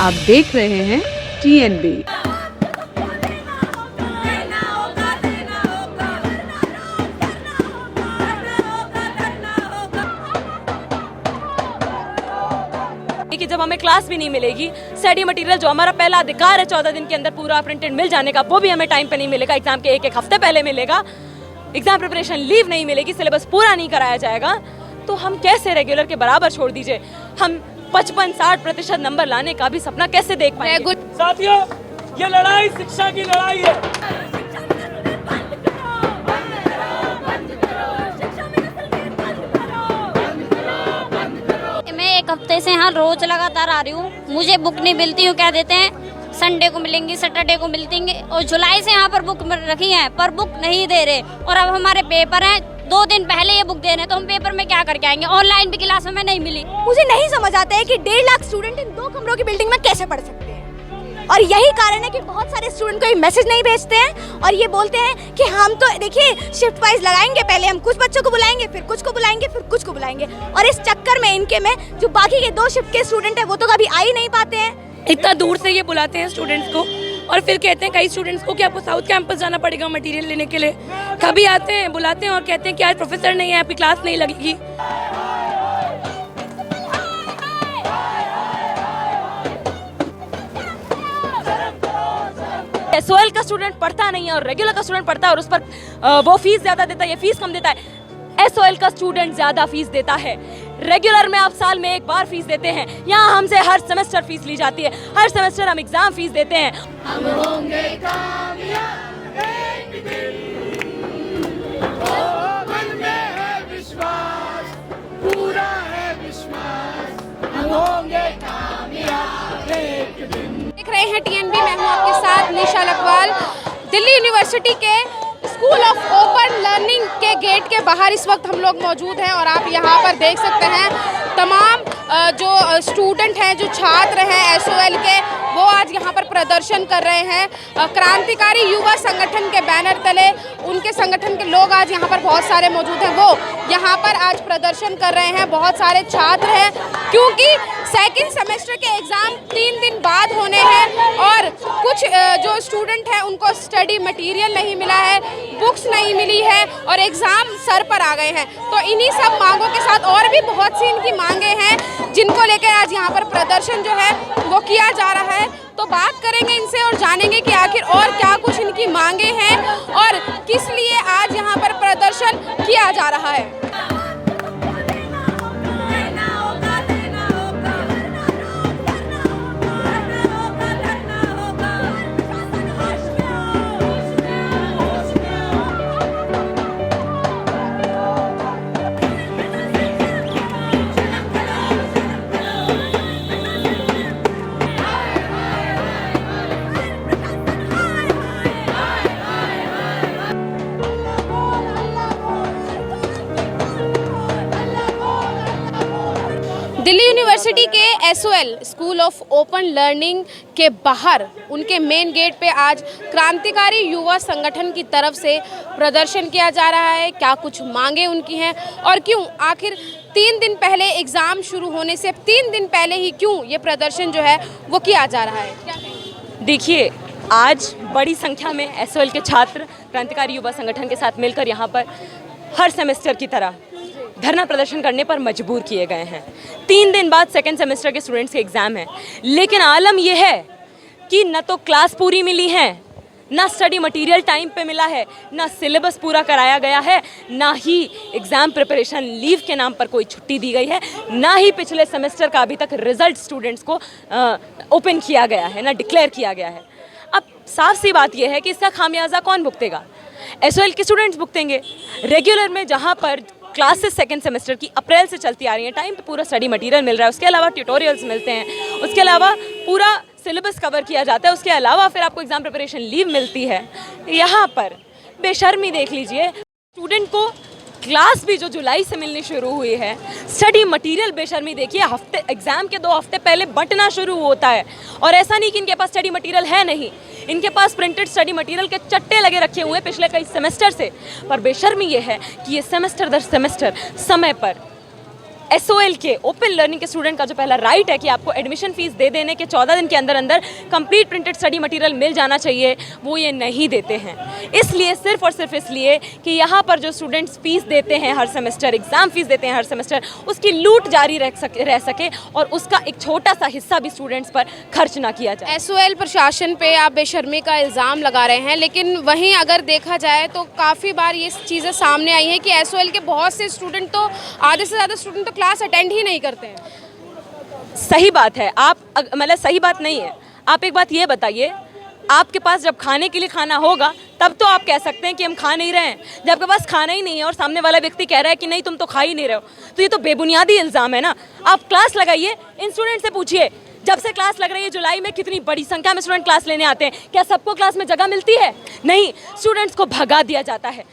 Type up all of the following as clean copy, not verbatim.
आप देख रहे हैं TNB। कि जब हमें क्लास भी नहीं मिलेगी, स्टडी मटेरियल जो हमारा पहला अधिकार है 14 दिन के अंदर पूरा प्रिंटेड मिल जाने का, वो भी हमें टाइम पे नहीं मिलेगा, एग्जाम के एक हफ्ते पहले मिलेगा, एग्जाम प्रिपरेशन लीव नहीं मिलेगी, सिलेबस पूरा नहीं कराया जाएगा, तो हम कैसे रेगुलर के बराबर छोड़ दीजिए, हम 55-60% नंबर लाने का भी सपना कैसे देख पाएंगे? साथियों, ये लड़ाई शिक्षा की लड़ाई है। मैं एक हफ्ते से यहाँ रोज लगातार आ रही हूँ, मुझे बुक नहीं मिलती हूँ, क्या देते हैं संडे को मिलेंगी, सैटरडे को मिलती है, और जुलाई से यहाँ पर बुक रखी है पर बुक नहीं दे रहे। और अब हमारे पेपर हैं, 2 दिन पहले ये बुक दे रहे हैं, तो हम पेपर में क्या करके आएंगे? ऑनलाइन भी क्लास में नहीं मिली। मुझे नहीं समझ आता है कि 1.5 लाख स्टूडेंट इन 2 कमरों की बिल्डिंग में कैसे पढ़ सकते हैं। और यही कारण है कि बहुत सारे स्टूडेंट को ये मैसेज नहीं भेजते हैं और ये बोलते हैं कि हम तो देखिए शिफ्ट वाइज लगाएंगे, पहले हम कुछ बच्चों को बुलाएंगे, फिर कुछ को बुलाएंगे, फिर कुछ को बुलाएंगे, और इस चक्कर में इनके में जो बाकी के 2 शिफ्ट के स्टूडेंट है वो तो कभी आ ही नहीं पाते हैं। इतना दूर से ये बुलाते हैं स्टूडेंट्स को और फिर कहते हैं कई स्टूडेंट्स को कि आपको साउथ कैंपस जाना पड़ेगा मटेरियल लेने के लिए। कभी आते हैं, बुलाते हैं और कहते हैं कि आज प्रोफेसर नहीं है, आपकी क्लास नहीं लगेगी। एसओएल का स्टूडेंट पढ़ता नहीं है और रेगुलर का स्टूडेंट पढ़ता है और उस पर वो फीस ज्यादा देता है, ये फीस कम देता है। एसओएल का स्टूडेंट ज्यादा फीस देता है, रेगुलर में आप साल में एक बार फीस देते हैं, यहाँ हमसे हर सेमेस्टर फीस ली जाती है, हर सेमेस्टर हम एग्जाम फीस देते हैं। हम होंगे कामयाब एक दिन, मन में है विश्वास, पूरा है विश्वास, हम होंगे कामयाब एक दिन। देख रहे हैं TNB, मैं हूँ आपके साथ निशा लखवाल। दिल्ली यूनिवर्सिटी के स्कूल ऑफ ओपन लर्निंग के गेट के बाहर इस वक्त हम लोग मौजूद हैं और आप यहाँ पर देख सकते हैं तमाम जो स्टूडेंट हैं, जो छात्र हैं एसओएल के, वो आज यहाँ पर प्रदर्शन कर रहे हैं। क्रांतिकारी युवा संगठन के बैनर तले उनके संगठन के लोग आज यहाँ पर बहुत सारे मौजूद हैं, वो यहाँ पर आज प्रदर्शन कर रहे हैं। बहुत सारे छात्र हैं क्योंकि सेकंड सेमेस्टर के एग्ज़ाम 3 दिन बाद होने हैं और कुछ जो स्टूडेंट हैं उनको स्टडी मटेरियल नहीं मिला है, बुक्स नहीं मिली है और एग्ज़ाम सर पर आ गए हैं। तो इन्हीं सब मांगों के साथ और भी बहुत सी इनकी मांगे हैं जिनको लेकर आज यहाँ पर प्रदर्शन जो है वो किया जा रहा है। तो बात करेंगे इनसे और जानेंगे कि आखिर और क्या कुछ इनकी मांगे हैं और किस लिए आज यहाँ पर प्रदर्शन किया जा रहा है। दिल्ली यूनिवर्सिटी के SOL school of open learning के बाहर उनके मेन गेट पे आज क्रांतिकारी युवा संगठन की तरफ से प्रदर्शन किया जा रहा है। क्या कुछ मांगे उनकी हैं और क्यों आखिर 3 दिन पहले एग्ज़ाम शुरू होने से 3 दिन पहले ही क्यों ये प्रदर्शन जो है वो किया जा रहा है? देखिए, आज बड़ी संख्या में एसओएल के छात्र क्रांतिकारी युवा संगठन के साथ मिलकर यहाँ पर हर सेमेस्टर की तरह धरना प्रदर्शन करने पर मजबूर किए गए हैं। 3 दिन बाद सेकेंड सेमेस्टर के स्टूडेंट्स के एग्ज़ाम है, लेकिन आलम यह है कि न तो क्लास पूरी मिली है, ना स्टडी मटेरियल टाइम पे मिला है, ना सिलेबस पूरा कराया गया है, ना ही एग्ज़ाम प्रिपरेशन लीव के नाम पर कोई छुट्टी दी गई है, ना ही पिछले सेमेस्टर का अभी तक रिजल्ट स्टूडेंट्स को ओपन किया गया है, ना डिक्लेयर किया गया है। अब साफ सी बात यह है कि इसका खामियाजा कौन भुगतेगा? एसओएल के स्टूडेंट्स भुगतेंगे। रेगुलर में जहाँ पर क्लासेस सेकेंड सेमेस्टर की अप्रैल से चलती आ रही हैं, टाइम पे पूरा स्टडी मटेरियल मिल रहा है, उसके अलावा ट्यूटोरियल्स मिलते हैं, उसके अलावा पूरा सिलेबस कवर किया जाता है, उसके अलावा फिर आपको एग्ज़ाम प्रिपरेशन लीव मिलती है। यहाँ पर बेशर्मी देख लीजिए, स्टूडेंट को क्लास भी जो जुलाई से मिलनी शुरू हुई है, स्टडी मटेरियल बेशर्मी देखिए, हफ्ते एग्ज़ाम के 2 हफ्ते पहले बंटना शुरू होता है। और ऐसा नहीं कि इनके पास स्टडी मटेरियल है नहीं, इनके पास प्रिंटेड स्टडी मटेरियल के चट्टे लगे रखे हुए हैं पिछले कई सेमेस्टर से। पर बेशर्मी ये है कि ये सेमेस्टर दर सेमेस्टर समय पर SOL के ओपन लर्निंग के स्टूडेंट का जो पहला राइट है कि आपको एडमिशन फीस दे देने के 14 दिन के अंदर अंदर कंप्लीट प्रिंटेड स्टडी मटेरियल मिल जाना चाहिए, वो ये नहीं देते हैं। इसलिए सिर्फ और सिर्फ इसलिए कि यहाँ पर जो स्टूडेंट्स फीस देते हैं हर सेमेस्टर, एग्ज़ाम फीस देते हैं हर सेमेस्टर, उसकी लूट जारी रह सके और उसका एक छोटा सा हिस्सा भी स्टूडेंट्स पर खर्च ना किया जाए। SOL प्रशासन पे आप बेशर्मी का इल्ज़ाम लगा रहे हैं, लेकिन वहीं अगर देखा जाए तो काफ़ी बार ये चीज़ें सामने आई हैं कि SOL के बहुत से स्टूडेंट तो आधे से ज़्यादा स्टूडेंट तो क्लास अटेंड ही नहीं करते हैं। सही बात है, आप मतलब सही बात नहीं है। आप एक बात ये बताइए, आपके पास जब खाने के लिए खाना होगा तब तो आप कह सकते हैं कि हम खा नहीं रहे हैं। जब आपके पास खाना ही नहीं है और सामने वाला व्यक्ति कह रहा है कि नहीं तुम तो खा ही नहीं रहे हो, तो ये तो बेबुनियादी इल्ज़ाम है ना। आप क्लास लगाइए, इन स्टूडेंट से पूछिए जब से क्लास लग रही है जुलाई में कितनी बड़ी संख्या में स्टूडेंट क्लास लेने आते हैं, क्या सबको क्लास में जगह मिलती है? नहीं, स्टूडेंट्स को भगा दिया जाता है।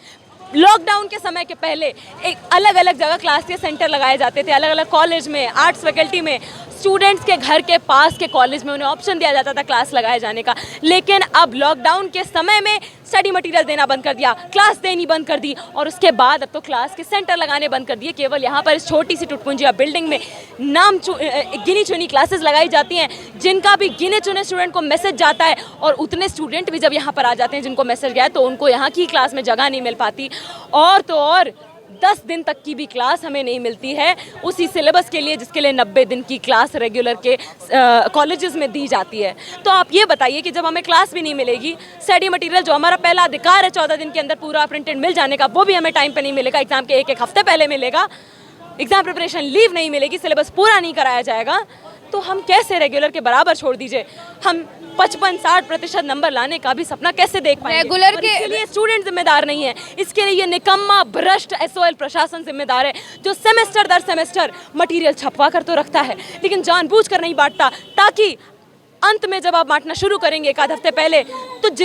लॉकडाउन के समय के पहले एक अलग अलग जगह क्लास के सेंटर लगाए जाते थे, अलग अलग कॉलेज में, आर्ट्स फैकल्टी में, स्टूडेंट्स के घर के पास के कॉलेज में उन्हें ऑप्शन दिया जाता था क्लास लगाए जाने का। लेकिन अब लॉकडाउन के समय में स्टडी मटेरियल देना बंद कर दिया, क्लास देनी बंद कर दी और उसके बाद अब तो क्लास के सेंटर लगाने बंद कर दिए। केवल यहाँ पर इस छोटी सी टुटपुंजिया बिल्डिंग में गिनी चुनी क्लासेस लगाई जाती हैं, जिनका भी गिने चुने स्टूडेंट को मैसेज जाता है और उतने स्टूडेंट भी जब यहाँ पर आ जाते हैं जिनको मैसेज गया है तो उनको यहाँ की क्लास में जगह नहीं मिल पाती। और तो और 10 दिन तक की भी क्लास हमें नहीं मिलती है उसी सिलेबस के लिए जिसके लिए 90 दिन की क्लास रेगुलर के कॉलेजेस में दी जाती है। तो आप ये बताइए कि जब हमें क्लास भी नहीं मिलेगी, स्टडी मटेरियल जो हमारा पहला अधिकार है 14 दिन के अंदर पूरा प्रिंटेड मिल जाने का, वो भी हमें टाइम पे नहीं मिलेगा, एग्जाम के एक हफ्ते पहले मिलेगा, एग्जाम प्रिपरेशन लीव नहीं मिलेगी, सिलेबस पूरा नहीं कराया जाएगा, तो हम कैसे रेगुलर के बराबर छोड़ दीजिए, हम 55-60% नंबर लाने का भी सपना कैसे देख पाएंगे? रेगुलर के इसके लिए स्टूडेंट जिम्मेदार नहीं है, इसके लिए ये निकम्मा भ्रष्ट SOL प्रशासन जिम्मेदार है, जो सेमेस्टर दर सेमेस्टर मटेरियल छपवा कर तो रखता है लेकिन जानबूझकर नहीं बांटता, ताकि अंत में जब आप बांटना शुरू करेंगे एक आध हफ्ते पहले तो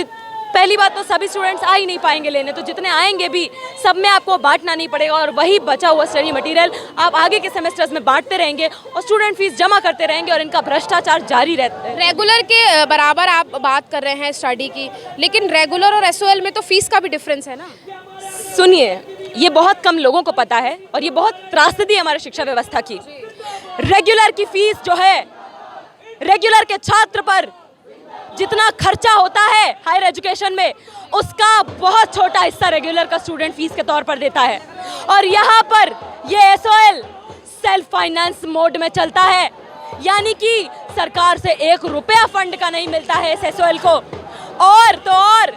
पहली बात तो सभी स्टूडेंट्स आ ही नहीं पाएंगे लेने, तो जितने आएंगे भी सब में आपको बांटना नहीं पड़ेगा और वही बचा हुआ स्टडी मटेरियल आप आगे के सेमेस्टर्स में बांटते रहेंगे और स्टूडेंट फीस जमा करते रहेंगे और इनका भ्रष्टाचार जारी रहता है। रेगुलर के बराबर आप बात कर रहे हैं स्टडी की, लेकिन रेगुलर और SOL में तो फीस का भी डिफरेंस है ना। सुनिए, ये बहुत कम लोगों को पता है और ये बहुत त्रासदी है हमारी शिक्षा व्यवस्था की। रेगुलर की फीस जो है, रेगुलर के छात्र पर जितना खर्चा होता है हायर एजुकेशन में, उसका बहुत छोटा हिस्सा रेगुलर का स्टूडेंट फीस के तौर पर देता है। और यहाँ पर ये SOL सेल्फ फाइनेंस मोड में चलता है, यानी कि सरकार से 1 रुपया फंड का नहीं मिलता है इस SOL को। और तो और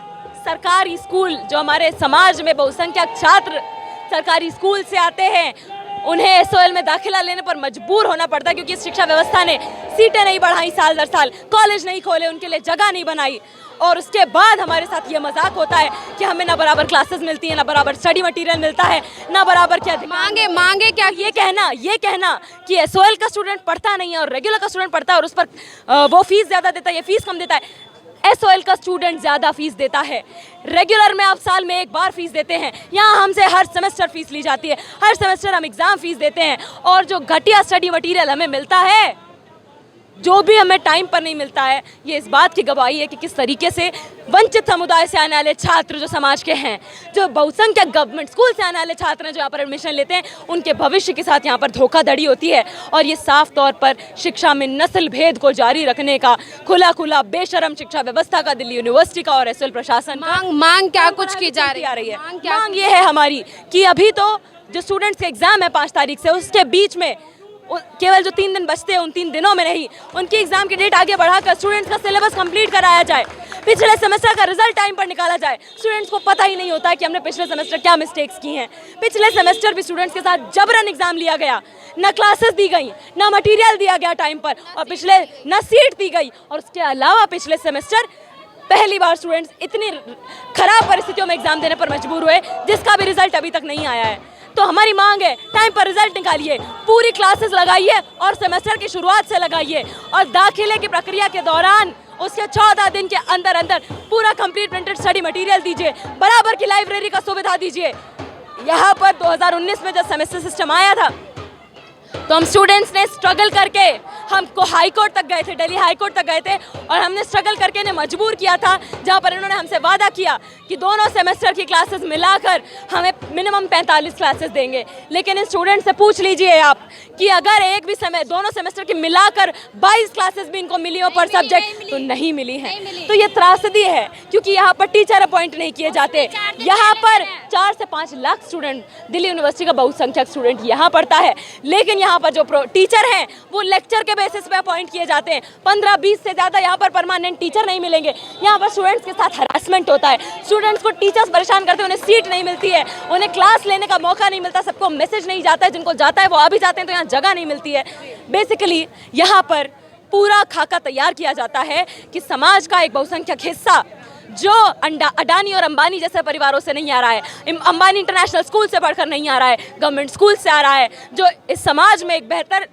सरकारी स्कूल, जो हमारे समाज में बहुसंख्यक छात्र सरकारी स्कूल से आते हैं, उन्हें SOL में दाखिला लेने पर मजबूर होना पड़ता है क्योंकि शिक्षा व्यवस्था ने सीटें नहीं बढ़ाई साल दर साल, कॉलेज नहीं खोले, उनके लिए जगह नहीं बनाई। और उसके बाद हमारे साथ ये मजाक होता है कि हमें ना बराबर क्लासेस मिलती हैं, ना बराबर स्टडी मटेरियल मिलता है, ना बराबर क्या मांगे क्या ये कहना कि SOL का स्टूडेंट पढ़ता नहीं है और रेगुलर का स्टूडेंट पढ़ता है और उस पर वो फीस ज़्यादा देता है, ये फीस कम देता है। SOL का स्टूडेंट ज़्यादा फीस देता है। रेगुलर में आप साल में 1 बार फीस देते हैं, यहाँ हमसे हर सेमेस्टर फीस ली जाती है, हर सेमेस्टर हम एग्ज़ाम फीस देते हैं और जो घटिया स्टडी मटेरियल हमें मिलता है, जो भी हमें टाइम पर नहीं मिलता है, ये इस बात की गवाही है कि किस तरीके से वंचित समुदाय से आने वाले छात्र जो समाज के हैं, जो बहुसंख्यक गवर्नमेंट स्कूल से आने वाले छात्र हैं जो यहाँ पर एडमिशन लेते हैं, उनके भविष्य के साथ यहाँ पर धोखाधड़ी होती है। और ये साफ तौर पर शिक्षा में नस्ल भेद को जारी रखने का खुला बेशरम शिक्षा व्यवस्था का, दिल्ली यूनिवर्सिटी का और SOL प्रशासन मांग क्या कुछ की जा रही है? मांग ये है हमारी कि अभी तो जो स्टूडेंट्स के एग्जाम है 5 तारीख से, उसके बीच में केवल जो 3 दिन बचते हैं उन 3 दिनों में नहीं, उनकी एग्जाम की डेट आगे बढ़ाकर स्टूडेंट्स का सिलेबस कंप्लीट कराया जाए, पिछले सेमेस्टर का रिजल्ट टाइम पर निकाला जाए। स्टूडेंट्स को पता ही नहीं होता है कि हमने पिछले सेमेस्टर क्या मिस्टेक्स की हैं। पिछले सेमेस्टर भी स्टूडेंट्स के साथ जबरन एग्जाम लिया गया, ना क्लासेस दी गई, ना मटेरियल दिया गया टाइम पर, और पिछले ना सीट दी गई। और उसके अलावा पिछले सेमेस्टर पहली बार स्टूडेंट्स इतनी खराब परिस्थितियों में एग्जाम देने पर मजबूर हुए जिसका भी रिजल्ट अभी तक नहीं आया है। तो हमारी मांग है, टाइम पर रिजल्ट निकालिए, पूरी क्लासेस लगाइए और सेमेस्टर की शुरुआत से लगाइए और दाखिले की प्रक्रिया के दौरान उसके 14 दिन के अंदर अंदर पूरा कंप्लीट प्रिंटेड स्टडी मटेरियल दीजिए, बराबर की लाइब्रेरी का सुविधा दीजिए। यहाँ पर 2019 में जब सेमेस्टर सिस्टम आया था तो हम स्टूडेंट्स ने स्ट्रगल करके हमको हाई कोर्ट तक गए थे, दिल्ली हाई कोर्ट तक गए थे और हमने स्ट्रगल करके इन्हें मजबूर किया था, जहाँ पर इन्होंने हमसे वादा किया कि दोनों सेमेस्टर की क्लासेस मिलाकर हमें मिनिमम 45 क्लासेस देंगे। लेकिन इन स्टूडेंट से पूछ लीजिए आप कि अगर एक भी समय दोनों सेमेस्टर की मिलाकर 22 क्लासेस भी इनको मिली हो पर सब्जेक्ट तो नहीं मिली है। तो ये त्रासदी है, क्योंकि यहाँ पर टीचर अपॉइंट नहीं किए जाते। यहाँ पर 4 से 5 लाख स्टूडेंट, दिल्ली यूनिवर्सिटी का बहुसंख्यक स्टूडेंट यहाँ पढ़ता है, लेकिन यहाँ पर जो टीचर हैं वो लेक्चर के बेसिस पे अपॉइंट किए जाते हैं। 15-20 से ज़्यादा यहाँ पर परमानेंट टीचर नहीं मिलेंगे। यहाँ पर स्टूडेंट्स के साथ हरासमेंट होता है, स्टूडेंट्स को टीचर्स परेशान करते हैं, उन्हें सीट नहीं मिलती है, उन्हें क्लास लेने का मौका नहीं मिलता, सबको मैसेज नहीं जाता है, जिनको जाता है वो अभी जाते हैं तो यहाँ जगह नहीं मिलती है। बेसिकली यहाँ पर पूरा खाका तैयार किया जाता है कि समाज का एक बहुसंख्यक हिस्सा जो अडानी और अंबानी जैसे परिवारों से नहीं आ रहा है, अंबानी इंटरनेशनल स्कूल से पढ़कर नहीं आ रहा है, गवर्नमेंट स्कूल से आ रहा है, जो इस समाज में एक बेहतर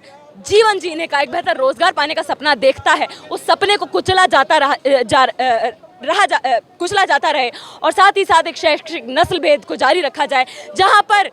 जीवन जीने का, एक बेहतर रोजगार पाने का सपना देखता है, उस सपने को कुचला जाता रहे और साथ ही साथ एक शैक्षिक नस्ल भेद को जारी रखा जाए, जहाँ पर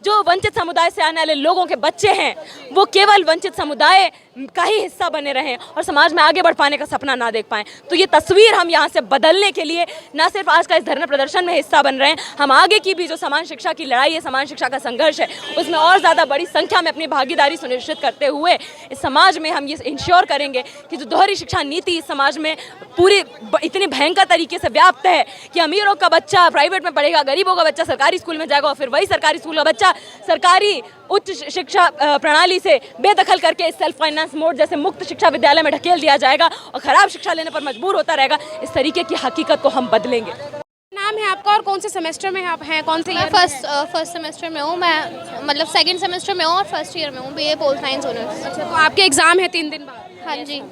जो वंचित समुदाय से आने वाले लोगों के बच्चे हैं वो केवल वंचित समुदाय का ही हिस्सा बने रहें और समाज में आगे बढ़ पाने का सपना ना देख पाएं। तो ये तस्वीर हम यहाँ से बदलने के लिए ना सिर्फ आज का इस धरना प्रदर्शन में हिस्सा बन रहे हैं, हम आगे की भी जो समान शिक्षा की लड़ाई है, समान शिक्षा का संघर्ष है, उसमें और ज़्यादा बड़ी संख्या में अपनी भागीदारी सुनिश्चित करते हुए इस समाज में हम ये इंश्योर करेंगे कि जो दोहरी शिक्षा नीति इस समाज में पूरी इतनी भयंकर तरीके से व्याप्त है कि अमीरों का बच्चा प्राइवेट में पढ़ेगा, गरीबों का बच्चा सरकारी स्कूल में जाएगा और फिर वही सरकारी स्कूल का बच्चा सरकारी उच्च शिक्षा प्रणाली से बेदखल करके इस सेल्फ फाइनेंस मोड जैसे मुक्त शिक्षा विद्यालय में ढकेल दिया जाएगा और खराब शिक्षा लेने पर मजबूर होता रहेगा। इस तरीके की हकीकत को हम बदलेंगे। नाम है आपका और कौन से सेमेस्टर में आप हैं? कौन से? मैं फर्स्ट सेमेस्टर में हूँ, मैं मतलब सेकंड सेमेस्टर में हूँ और फर्स्ट ईयर में हूँ, बीए पोल साइंस ऑनर्स। अच्छा, तो आपके एग्जाम है 3 दिन बाद? हाँ जी।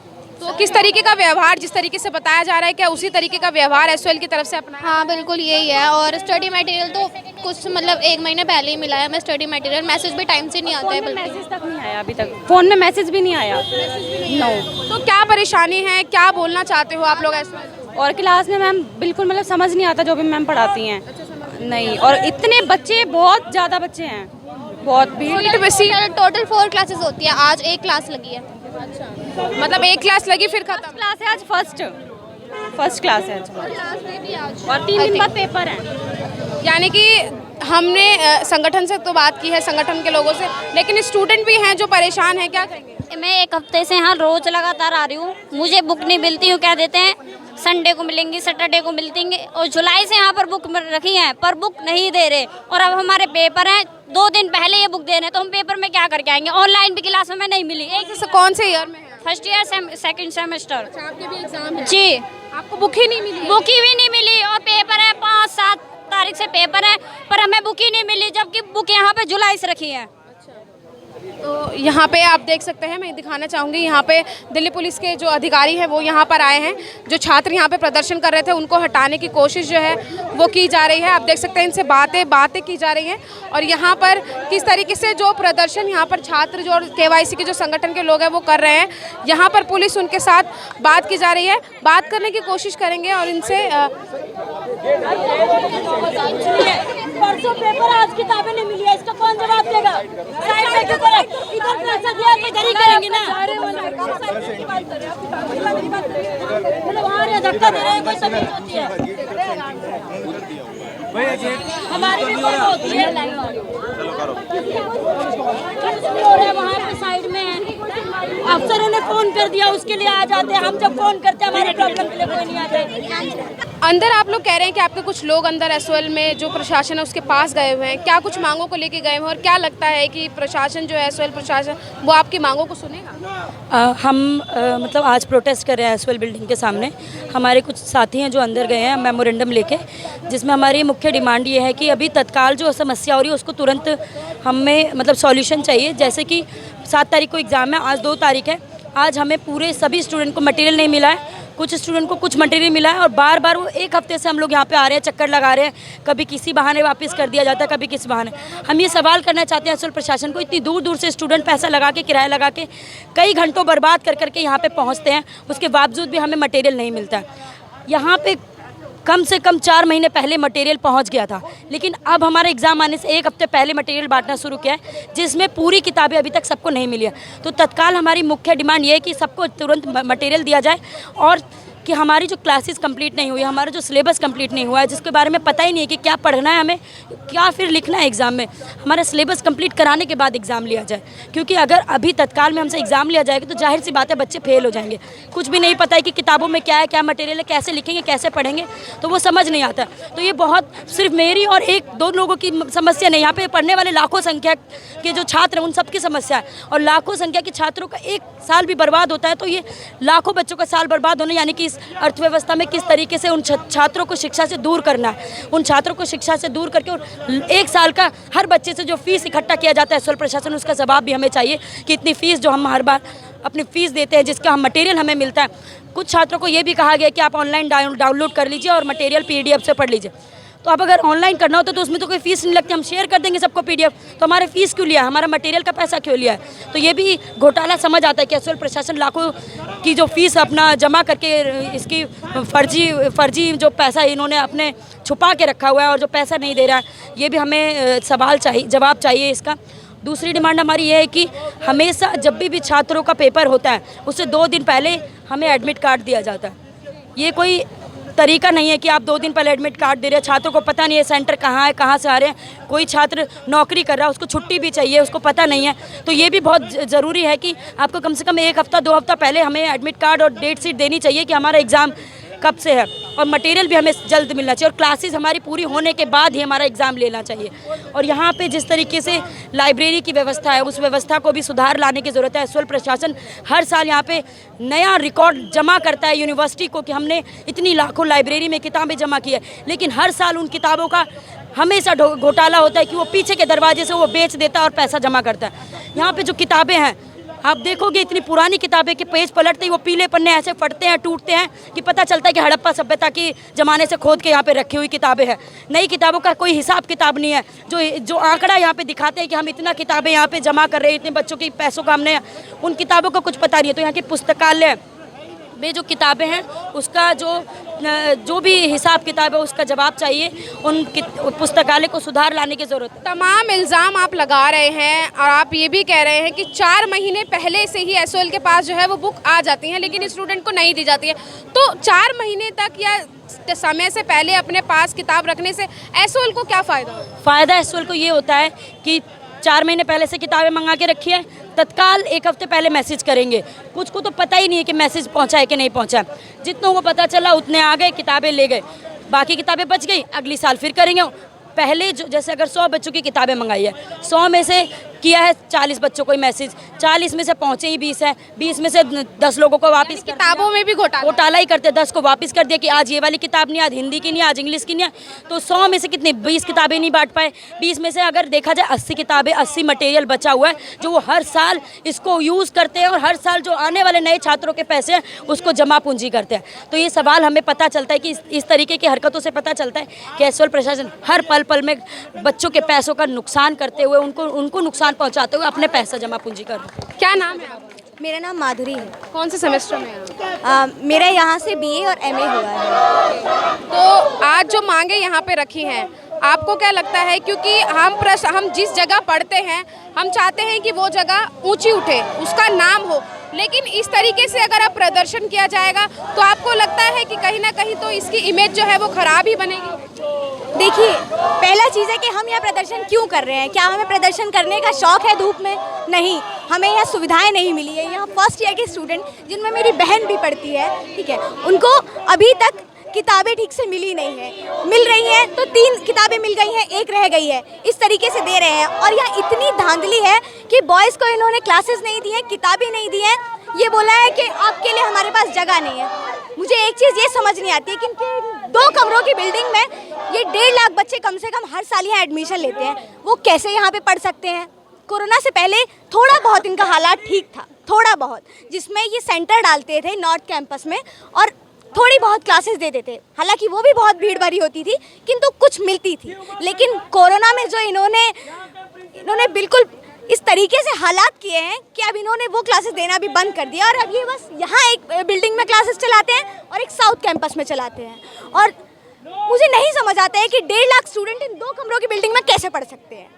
तो किस तरीके का व्यवहार, जिस तरीके से बताया जा रहा है, क्या उसी तरीके का व्यवहार एसओएल की तरफ से अपनाया? हाँ बिल्कुल यही है। और स्टडी मटेरियल तो कुछ मतलब 1 महीने पहले ही मिला है मैं स्टडी मटेरियल, मैसेज भी टाइम से नहीं आता है, मैसेज तक नहीं आया अभी तक, फ़ोन में मैसेज भी नहीं आया। नो। तो क्या परेशानी है, क्या बोलना चाहते हो आप लोग एसओएल? और क्लास में मैम बिल्कुल मतलब समझ नहीं आता जो भी मैम पढ़ाती हैं। नहीं, और इतने बच्चे, बहुत ज़्यादा बच्चे हैं, बहुत भीड़। टोटल 4 क्लासेस होती है, आज 1 क्लास लगी है। मतलब 1 क्लास लगी फिर खत्म? क्लास है आज, फर्स्ट क्लास है आज और 3 दिन बाद पेपर है। यानी कि हमने संगठन से तो बात की है, संगठन के लोगों से, लेकिन स्टूडेंट भी हैं जो परेशान हैं, क्या कहेंगे? मैं 1 हफ्ते से यहाँ रोज लगातार आ रही हूँ, मुझे बुक नहीं मिलती हूँ, क्या देते हैं संडे को मिलेंगी, सैटरडे को मिलती और जुलाई से यहाँ पर बुक रखी है पर बुक नहीं दे रहे। और अब हमारे पेपर हैं, 2 दिन पहले ये बुक दे रहे हैं, तो हम पेपर में क्या करके आएंगे? ऑनलाइन भी क्लास में नहीं मिली। कौन से ईयर में है? First year second semester. आपके भी एग्जाम है? जी। आपको बुक ही नहीं मिली? बुक ही भी नहीं मिली और पेपर है 5-7 तारीख से पेपर है, पर हमें बुक ही नहीं मिली, जबकि बुक यहाँ पे जुलाई से रखी है। तो यहाँ पे आप देख सकते हैं, मैं दिखाना चाहूँगी, यहाँ पे दिल्ली पुलिस के जो अधिकारी हैं वो यहाँ पर आए हैं। जो छात्र यहाँ पे प्रदर्शन कर रहे थे उनको हटाने की कोशिश जो है वो की जा रही है। आप देख सकते हैं इनसे बातें की जा रही हैं और यहाँ पर किस तरीके से जो प्रदर्शन यहाँ पर छात्र जो KYC के जो संगठन के लोग हैं वो कर रहे हैं, यहाँ पर पुलिस उनके साथ बात की जा रही है, बात करने की कोशिश करेंगे और इनसे परसों पेपर, आज किताबें नहीं मिली है, इसका कौन जवाब देगा? इधर पैसा दिया कि इधर ही करेंगे ना। मतलब वहाँ धक्का दे रहे हैं, कोई समझ होती है हमारी भी कोई होती है। वहाँ पे साइड में अफसरों ने फोन कर दिया, उसके लिए आ जाते हैं, हम जब फोन करते हैं हमारे प्रॉब्लम के लिए कोई नहीं आता। अंदर आप लोग कह रहे हैं कि आपके कुछ लोग अंदर एसओएल में जो प्रशासन है उसके पास गए हुए हैं, क्या कुछ मांगों को लेके गए हुए हैं और क्या लगता है कि प्रशासन जो है एसओएल प्रशासन वो आपकी मांगों को सुनेगा? हम मतलब आज प्रोटेस्ट कर रहे हैं एसओएल बिल्डिंग के सामने। हमारे कुछ साथी हैं जो अंदर गए हैं मेमोरेंडम लेके, जिसमें हमारी मुख्य डिमांड ये है कि अभी तत्काल जो समस्या हो रही है उसको तुरंत हमें मतलब सॉल्यूशन चाहिए। जैसे कि 7 तारीख को एग्ज़ाम है, आज 2 तारीख है, आज हमें पूरे सभी स्टूडेंट को मटेरियल नहीं मिला है, कुछ स्टूडेंट को कुछ मटेरियल मिला है और बार बार वो 1 हफ्ते से हम लोग यहाँ पे आ रहे हैं, चक्कर लगा रहे हैं, कभी किसी बहाने वापस कर दिया जाता है, कभी किसी बहाने। हम ये सवाल करना चाहते हैं एसओएल प्रशासन को, इतनी दूर दूर से स्टूडेंट पैसा लगा के, किराया लगा के, कई घंटों बर्बाद कर करके यहाँ पे पहुँचते हैं, उसके बावजूद भी हमें मटेरियल नहीं मिलता है। यहाँ पे कम से कम 4 महीने पहले मटेरियल पहुंच गया था, लेकिन अब हमारा एग्ज़ाम आने से 1 हफ्ते पहले मटेरियल बांटना शुरू किया है, जिसमें पूरी किताबें अभी तक सबको नहीं मिली है। तो तत्काल हमारी मुख्य डिमांड ये है कि सबको तुरंत मटेरियल दिया जाए और कि हमारी जो क्लासेस कंप्लीट नहीं हुई, हमारा जो सिलेबस कंप्लीट नहीं हुआ है, जिसके बारे में पता ही नहीं है कि क्या पढ़ना है हमें, क्या फिर लिखना है एग्ज़ाम में, हमारा सिलेबस कंप्लीट कराने के बाद एग्ज़ाम लिया जाए। क्योंकि अगर अभी तत्काल में हमसे एग्ज़ाम लिया जाएगा तो जाहिर सी बात है बच्चे फेल हो जाएंगे। कुछ भी नहीं पता है कि किताबों में क्या है, क्या मटेरियल है, कैसे लिखेंगे, कैसे पढ़ेंगे, तो वो समझ नहीं आता। तो ये बहुत सिर्फ मेरी और 1-2 लोगों की समस्या नहीं, यहाँ पे पढ़ने वाले लाखों संख्या के जो छात्र हैं उन सबकी समस्या है। और लाखों संख्या के छात्रों का 1 साल भी बर्बाद होता है, तो ये लाखों बच्चों का साल बर्बाद होना, यानी कि इस अर्थव्यवस्था में किस तरीके से उन छात्रों को शिक्षा से दूर करना है, उन छात्रों को शिक्षा से दूर करके 1 साल का हर बच्चे से जो फीस इकट्ठा किया जाता है एसओएल प्रशासन, उसका जवाब भी हमें चाहिए कि इतनी फीस जो हम हर बार अपनी फ़ीस देते हैं, जिसका हम मटेरियल हमें मिलता है। कुछ छात्रों को ये भी कहा गया कि आप ऑनलाइन डाउनलोड कर लीजिए और मटेरियल PDF से पढ़ लीजिए। तो अब अगर ऑनलाइन करना होता तो उसमें तो कोई फ़ीस नहीं लगती, हम शेयर कर देंगे सबको PDF, तो हमारे फ़ीस क्यों लिया, हमारा मटेरियल का पैसा क्यों लिया है। तो ये भी घोटाला समझ आता है कि एसओएल प्रशासन लाखों की जो फ़ीस अपना जमा करके इसकी फर्जी जो पैसा इन्होंने अपने छुपा के रखा हुआ है और जो पैसा नहीं दे रहा है, ये भी हमें जवाब चाहिए इसका। दूसरी डिमांड हमारी ये है कि हमेशा जब भी छात्रों का पेपर होता है उससे 2 दिन पहले हमें एडमिट कार्ड दिया जाता है। ये कोई तरीका नहीं है कि आप 2 दिन पहले एडमिट कार्ड दे रहे हैं, छात्रों को पता नहीं है सेंटर कहाँ है, कहाँ से आ रहे हैं। कोई छात्र नौकरी कर रहा है, उसको छुट्टी भी चाहिए, उसको पता नहीं है। तो ये भी बहुत ज़रूरी है कि आपको कम से कम 1 हफ्ता 2 हफ्ता पहले हमें एडमिट कार्ड और डेट शीट देनी चाहिए कि हमारा एग्ज़ाम कब से है, और मटेरियल भी हमें जल्द मिलना चाहिए और क्लासेस हमारी पूरी होने के बाद ही हमारा एग्ज़ाम लेना चाहिए। और यहाँ पे जिस तरीके से लाइब्रेरी की व्यवस्था है, उस व्यवस्था को भी सुधार लाने की ज़रूरत है। एसओएल प्रशासन हर साल यहाँ पे नया रिकॉर्ड जमा करता है यूनिवर्सिटी को कि हमने इतनी लाखों लाइब्रेरी में किताबें जमा की है, लेकिन हर साल उन किताबों का हमेशा घोटाला होता है कि वो पीछे के दरवाजे से वो बेच देता है और पैसा जमा करता है। यहाँ पे जो किताबें हैं आप देखोगे, इतनी पुरानी किताबें के पेज पलटते ही वो पीले पन्ने ऐसे फटते हैं, टूटते हैं कि पता चलता है कि हड़प्पा सभ्यता की ज़माने से खोद के यहाँ पे रखी हुई किताबें हैं। नई किताबों का कोई हिसाब किताब नहीं है। जो आंकड़ा यहाँ पे दिखाते हैं कि हम इतना किताबें यहाँ पे जमा कर रहे हैं, इतने बच्चों के पैसों का हमने, उन किताबों का कुछ पता नहीं है। तो यहाँ के पुस्तकालय में जो किताबें हैं उसका जो भी हिसाब किताब है उसका जवाब चाहिए। उन पुस्तकालय को सुधार लाने की ज़रूरत है। तमाम इल्ज़ाम आप लगा रहे हैं और आप ये भी कह रहे हैं कि 4 महीने पहले से ही एसओएल के पास जो है वो बुक आ जाती हैं, लेकिन स्टूडेंट को नहीं दी जाती है। तो 4 महीने तक या समय से पहले अपने पास किताब रखने से एसओएल को क्या फ़ायदा होता है? फ़ायदा एसओएल को ये होता है कि 4 महीने पहले से किताबें मंगा के रखी है, तत्काल 1 हफ्ते पहले मैसेज करेंगे। कुछ को तो पता ही नहीं है कि मैसेज पहुंचा है कि नहीं पहुंचा। जितनों को पता चला उतने आ गए, किताबें ले गए, बाकी किताबें बच गई, अगली साल फिर करेंगे। पहले जैसे अगर 100 बच्चों की किताबें मंगाई है, 100 में से किया है 40 बच्चों को ही मैसेज, 40 में से पहुँचे ही 20 है, 20 में से 10 लोगों को वापस, किताबों में भी घोटाला ही करते, 10 को वापस कर दिया कि आज ये वाली किताब नहीं, आज हिंदी की नहीं, आज इंग्लिश की नहीं है। तो 100 में से कितनी 20 किताबें नहीं बांट पाए। 20 में से अगर देखा जाए 80 किताबें, 80 मटेरियल बचा हुआ है जो वो हर साल इसको यूज़ करते हैं और हर साल जो आने वाले नए छात्रों के पैसे हैं उसको जमा पूंजी करते हैं। तो ये सवाल हमें पता चलता है कि इस तरीके की हरकतों से पता चलता है कि एसओएल प्रशासन हर पल में बच्चों के पैसों का नुकसान करते हुए, उनको नुकसान पहुंचाते हुए अपने पैसा जमा पूंजी कर रहे हैं। क्या नाम है आपका? मेरा नाम माधुरी है। कौन से सेमेस्टर में है? मेरा यहाँ से BA और MA हुआ है। तो आज जो मांगे यहाँ पे रखी हैं, आपको क्या लगता है? क्योंकि हम जिस जगह पढ़ते हैं हम चाहते हैं कि वो जगह ऊंची उठे, उसका नाम हो, लेकिन इस तरीके से अगर आप प्रदर्शन किया जाएगा तो आपको लगता है कि कहीं ना कहीं तो इसकी इमेज जो है वो ख़राब ही बनेगी। देखिए, पहला चीज़ है कि हम यहाँ प्रदर्शन क्यों कर रहे हैं। क्या हमें प्रदर्शन करने का शौक़ है धूप में? नहीं, हमें यहाँ सुविधाएं नहीं मिली है। यहाँ फर्स्ट ईयर के स्टूडेंट जिनमें मेरी बहन भी पढ़ती है, ठीक है, उनको अभी तक किताबें ठीक से मिली नहीं है। मिल रही हैं तो 3 किताबें मिल गई हैं, 1 रह गई है, इस तरीके से दे रहे हैं। और यहाँ इतनी धांधली है कि बॉयज़ को इन्होंने क्लासेस नहीं दी हैं, किताबें नहीं दी हैं, ये बोला है कि आपके लिए हमारे पास जगह नहीं है। मुझे एक चीज़ ये समझ नहीं आती है कि 2 कमरों की बिल्डिंग में ये 1.5 लाख बच्चे कम से कम हर साल यहाँ एडमिशन लेते हैं, वो कैसे यहाँ पे पढ़ सकते हैं? कोरोना से पहले थोड़ा बहुत इनका हालात ठीक था, थोड़ा बहुत, जिसमें ये सेंटर डालते थे नॉर्थ कैंपस में और थोड़ी बहुत क्लासेस देते थे। हालांकि वो भी बहुत भीड़ भरी होती थी किंतु कुछ मिलती थी। लेकिन कोरोना में जो इन्होंने बिल्कुल इस तरीके से हालात किए हैं कि अब इन्होंने वो क्लासेस देना भी बंद कर दिया और अब ये बस यहाँ एक बिल्डिंग में क्लासेस चलाते हैं और एक साउथ कैंपस में चलाते हैं। और मुझे नहीं समझ आता है कि 1.5 लाख स्टूडेंट इन 2 कमरों की बिल्डिंग में कैसे पढ़ सकते हैं।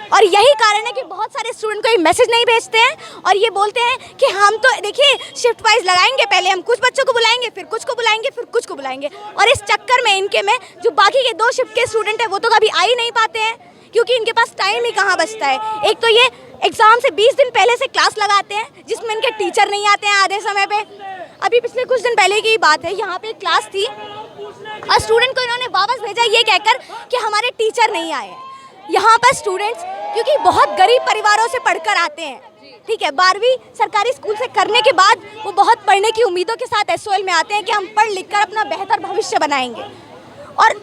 और यही कारण है कि बहुत सारे स्टूडेंट को ये मैसेज नहीं भेजते हैं और ये बोलते हैं कि हम तो देखिए शिफ्ट वाइज लगाएंगे, पहले हम कुछ बच्चों को बुलाएंगे, फिर कुछ को बुलाएंगे, फिर कुछ को बुलाएंगे, और इस चक्कर में इनके में जो बाकी के 2 शिफ्ट के स्टूडेंट हैं वो तो कभी आ ही नहीं पाते हैं, क्योंकि इनके पास टाइम ही कहाँ बचता है। एक तो ये एग्जाम से 20 दिन पहले से क्लास लगाते हैं जिसमें इनके टीचर नहीं आते हैं आधे समय पे। अभी पिछले कुछ दिन पहले की बात है, यहाँ पे क्लास थी और स्टूडेंट को इन्होंने वापस भेजा ये कहकर कि हमारे टीचर नहीं आए हैं। यहाँ पर स्टूडेंट्स क्योंकि बहुत गरीब परिवारों से पढ़कर आते हैं, ठीक है, 12वीं सरकारी स्कूल से करने के बाद वो बहुत पढ़ने की उम्मीदों के साथ एसओएल में आते हैं कि हम पढ़ लिख कर अपना बेहतर भविष्य बनाएंगे। और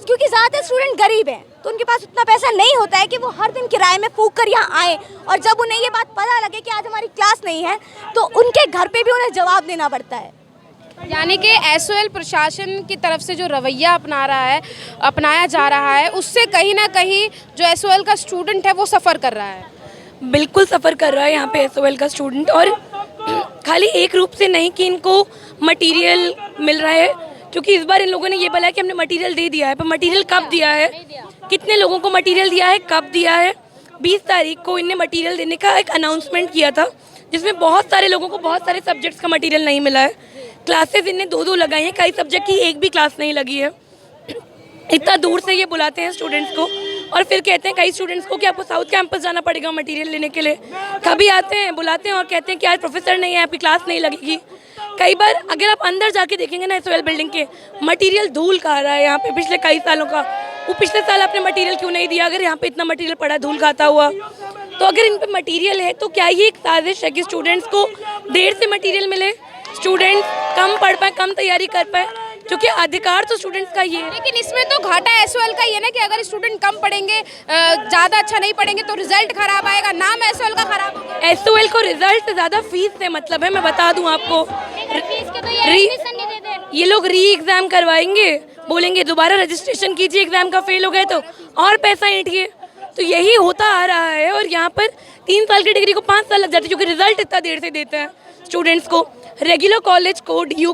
क्योंकि ज़्यादातर स्टूडेंट गरीब हैं तो उनके पास उतना पैसा नहीं होता है कि वो हर दिन किराए में फूंक कर यहाँ आए, और जब उन्हें ये बात पता लगे कि आज हमारी क्लास नहीं है तो उनके घर पे भी उन्हें जवाब देना पड़ता है। यानी कि एसओएल प्रशासन की तरफ से जो रवैया अपनाया जा रहा है उससे कहीं ना कहीं जो एसओएल का स्टूडेंट है वो सफ़र कर रहा है। बिल्कुल सफ़र कर रहा है यहाँ पे एसओएल का स्टूडेंट, और खाली एक रूप से नहीं कि इनको मटेरियल मिल रहा है, क्योंकि इस बार इन लोगों ने ये बोला है कि हमने मटेरियल दे दिया है, पर मटेरियल कब दिया है, कितने लोगों को मटेरियल दिया है, कब दिया है। 20 तारीख को इनने मटेरियल देने का एक अनाउंसमेंट किया था जिसमें बहुत सारे लोगों को बहुत सारे सब्जेक्ट्स का मटेरियल नहीं मिला है। क्लासेस इनने 2-2 लगाई हैं, कई सब्जेक्ट की एक भी क्लास नहीं लगी है। इतना दूर से ये बुलाते हैं स्टूडेंट्स को और फिर कहते हैं कई स्टूडेंट्स को कि आपको साउथ कैंपस जाना पड़ेगा मटेरियल लेने के लिए। कभी आते हैं बुलाते हैं और कहते हैं कि आज प्रोफेसर नहीं है, आपकी क्लास नहीं लगेगी। कई बार अगर आप अंदर जाके देखेंगे ना एसओएल बिल्डिंग के, मटेरियल धूल खा रहा है यहाँ पे पिछले कई सालों का। वो पिछले साल आपने मटेरियल क्यों नहीं दिया अगर यहाँ पे इतना मटेरियल पड़ा धूल खाता हुआ? तो अगर इन पे मटेरियल है तो क्या ये एक साजिश है कि स्टूडेंट्स को देर से मटेरियल मिले, स्टूडेंट्स कम पढ़ पाए, कम तैयारी कर पाए, क्योंकि अधिकार तो स्टूडेंट्स का ही है। लेकिन इसमें तो घाटा एसओएल का ही है ना कि अगर स्टूडेंट कम पढ़ेंगे, ज़्यादा अच्छा नहीं पढ़ेंगे तो रिजल्ट खराब आएगा, नाम एसओएल का खराब होगा। एसओएल को रिजल्ट से ज़्यादा फीस से मतलब है, मैं बता दूं आपको। ये लोग री एग्ज़ाम करवाएंगे, बोलेंगे दोबारा रजिस्ट्रेशन कीजिए, एग्ज़ाम का फेल हो गए तो और पैसा ऐंठिए। तो यही होता आ रहा है और यहाँ पर 3 साल की डिग्री को 5 साल लग जाते हैं क्योंकि रिजल्ट इतना देर से देते हैं स्टूडेंट्स को। रेगुलर कॉलेज को डीयू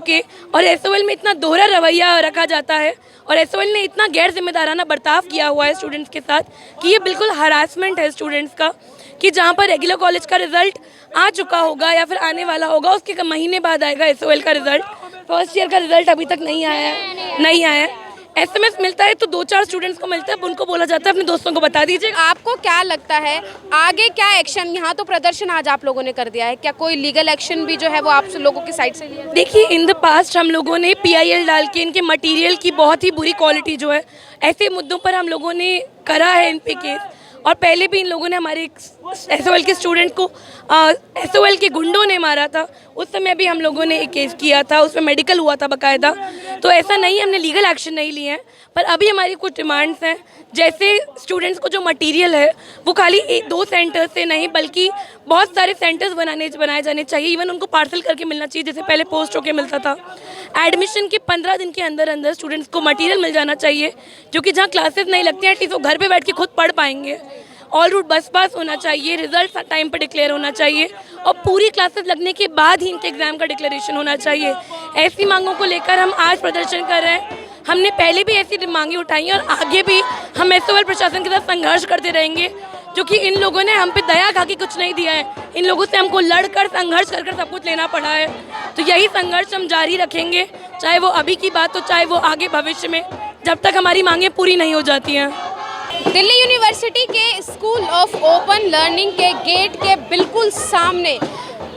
और एसओएल में इतना दोहरा रवैया रखा जाता है और एसओएल ने इतना गैर जिम्मेदाराना बर्ताव किया हुआ है स्टूडेंट्स के साथ कि ये बिल्कुल हरासमेंट है स्टूडेंट्स का। कि जहाँ पर रेगुलर कॉलेज का रिजल्ट आ चुका होगा या फिर आने वाला होगा, उसके महीने बाद आएगा एसओएल का रिजल्ट। फर्स्ट ईयर का रिजल्ट अभी तक नहीं आया है। एसएमएस मिलता है तो 2-4 स्टूडेंट्स को मिलता है, उनको बोला जाता है अपने दोस्तों को बता दीजिए। आपको क्या लगता है आगे क्या एक्शन? यहाँ तो प्रदर्शन आज आप लोगों ने कर दिया है, क्या कोई लीगल एक्शन भी जो है वो आप लोगों की साइड से लिया? देखिए, इन द पास्ट हम लोगों ने PIL डाल के इनके मटेरियल की बहुत ही बुरी क्वालिटी जो है, ऐसे मुद्दों पर हम लोगों ने करा है इन पे केस। और पहले भी इन लोगों ने हमारे एसओएल के स्टूडेंट को एसओएल के गुंडों ने मारा था, उस समय भी हम लोगों ने एक केस किया था, उसमें मेडिकल हुआ था बाकायदा। तो ऐसा नहीं, हमने लीगल एक्शन नहीं लिए हैं, पर अभी हमारी कुछ डिमांड्स हैं। जैसे स्टूडेंट्स को जो मटेरियल है वो खाली 2 सेंटर्स से नहीं बल्कि बहुत सारे सेंटर्स बनाए जाने चाहिए। इवन उनको पार्सल करके मिलना चाहिए जैसे पहले पोस्ट होके मिलता था। एडमिशन के 15 दिन के अंदर अंदर स्टूडेंट्स को मटेरियल मिल जाना चाहिए, जो कि जहाँ क्लासेस नहीं लगती हैं एटलीस्ट वो घर पे बैठ के खुद पढ़ पाएंगे। ऑल रूट बस पास होना चाहिए, रिजल्ट टाइम पर डिक्लेयर होना चाहिए और पूरी क्लासेस लगने के बाद ही इनके एग्ज़ाम का डिक्लेरेशन होना चाहिए। ऐसी मांगों को लेकर हम आज प्रदर्शन कर रहे हैं। हमने पहले भी ऐसी मांगे उठाई हैं और आगे भी हम एसओएल प्रशासन के साथ संघर्ष करते रहेंगे, क्योंकि इन लोगों ने हम पे दया खा के कुछ नहीं दिया है। इन लोगों से हमको लड़कर संघर्ष कर सब कुछ लेना पड़ा है। तो यही संघर्ष हम जारी रखेंगे, चाहे वो अभी की बात हो चाहे वो आगे भविष्य में, जब तक हमारी मांगें पूरी नहीं हो जाती हैं। दिल्ली यूनिवर्सिटी के स्कूल ऑफ ओपन लर्निंग के गेट के बिल्कुल सामने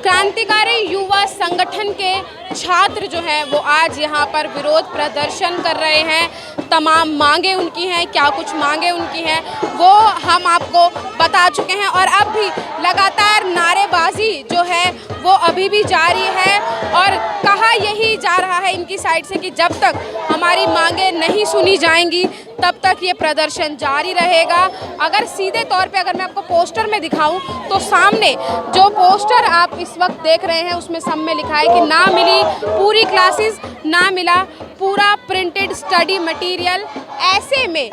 क्रांतिकारी युवा संगठन के छात्र जो हैं वो आज यहाँ पर विरोध प्रदर्शन कर रहे हैं। तमाम मांगे उनकी हैं, क्या कुछ मांगे उनकी हैं वो हम आपको बता चुके हैं और अब भी लगातार नारेबाजी जो है वो अभी भी जारी है और कहा यही जा रहा है इनकी साइड से कि जब तक हमारी मांगे नहीं सुनी जाएंगी तब तक ये प्रदर्शन जारी रहेगा। अगर सीधे तौर पे अगर मैं आपको पोस्टर में दिखाऊं तो सामने जो पोस्टर आप इस वक्त देख रहे हैं उसमें सब में लिखा है कि ना मिली पूरी क्लासेस, ना मिला पूरा प्रिंटेड स्टडी मटेरियल। ऐसे में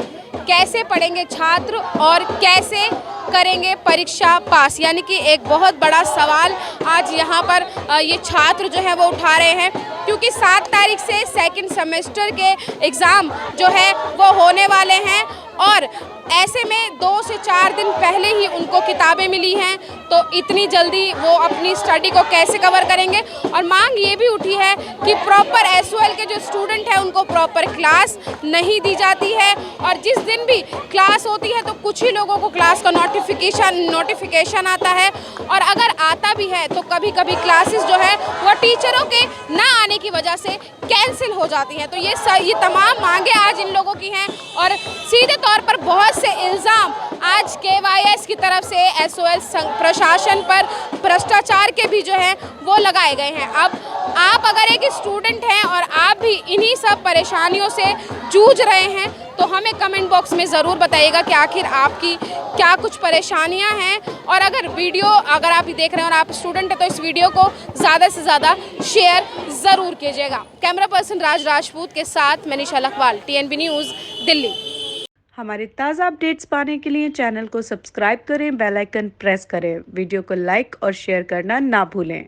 कैसे पढ़ेंगे छात्र और कैसे करेंगे परीक्षा पास? यानी कि एक बहुत बड़ा सवाल आज यहाँ पर ये छात्र जो है वो उठा रहे हैं। क्योंकि 7 तारीख से सेकंड सेमेस्टर के एग्ज़ाम जो है वो होने वाले हैं और ऐसे में 2 से 4 दिन पहले ही उनको किताबें मिली हैं, तो इतनी जल्दी वो अपनी स्टडी को कैसे कवर करेंगे। और मांग ये भी उठी है कि प्रॉपर एसओएल के जो स्टूडेंट हैं उनको प्रॉपर क्लास नहीं दी जाती है और जिस दिन भी क्लास होती है तो कुछ ही लोगों को क्लास का नोटिफिकेशन आता है और अगर आता भी है तो कभी कभी क्लासेस जो है वो टीचरों के ना आने की वजह से कैंसिल हो जाती हैं। तो ये तमाम मांगे आज इन लोगों की हैं और सीधे तौर पर बहुत से इल्ज़ाम आज केवाईएस की तरफ से एसओएल प्रशासन पर भ्रष्टाचार के भी जो है वो लगाए गए हैं। अब आप अगर एक स्टूडेंट हैं और आप भी इन्हीं सब परेशानियों से जूझ रहे हैं तो हमें कमेंट बॉक्स में ज़रूर बताइएगा कि आखिर आपकी क्या कुछ परेशानियां हैं। और अगर आप देख रहे हैं और आप स्टूडेंट हैं तो इस वीडियो को ज़्यादा से ज़्यादा शेयर ज़रूर कीजिएगा। कैमरा पर्सन राज राजपूत के साथ मैं निशा लखवाल, TNB न्यूज़, दिल्ली। हमारे ताज़ा अपडेट्स पाने के लिए चैनल को सब्सक्राइब करें, बेल आइकन प्रेस करें, वीडियो को लाइक और शेयर करना ना भूलें।